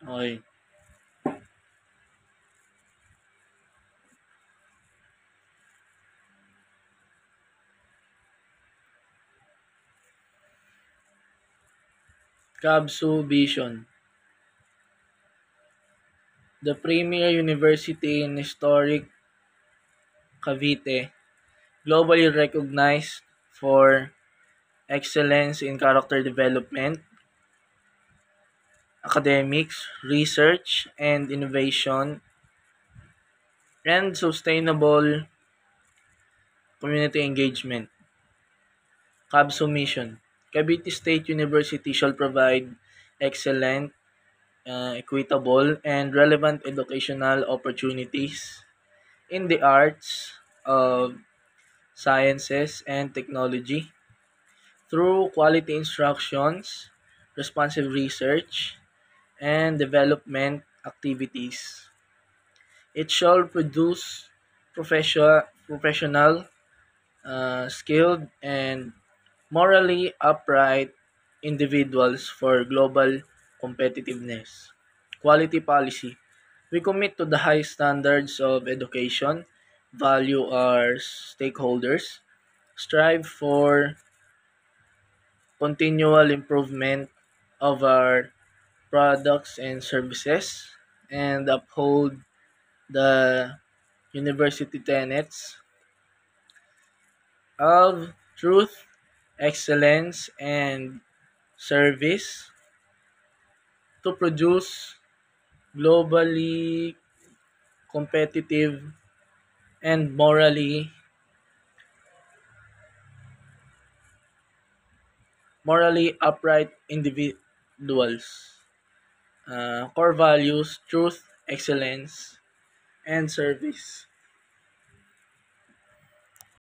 Okay. Kabsu Vision, the premier university in historic Cavite, globally recognized for excellence in character development, academics, research, and innovation, and sustainable community engagement. Kabsu Mission, Cavite State University shall provide excellent, equitable, and relevant educational opportunities in the arts, sciences, and technology through quality instructions, responsive research, and development activities. It shall produce professional, skilled, and morally upright individuals for global competitiveness. Quality policy. We commit to the high standards of education, value our stakeholders, strive for continual improvement of our products and services, and uphold the university tenets of truth, excellence, and service to produce globally competitive and morally upright individuals. Core values, truth, excellence, and service.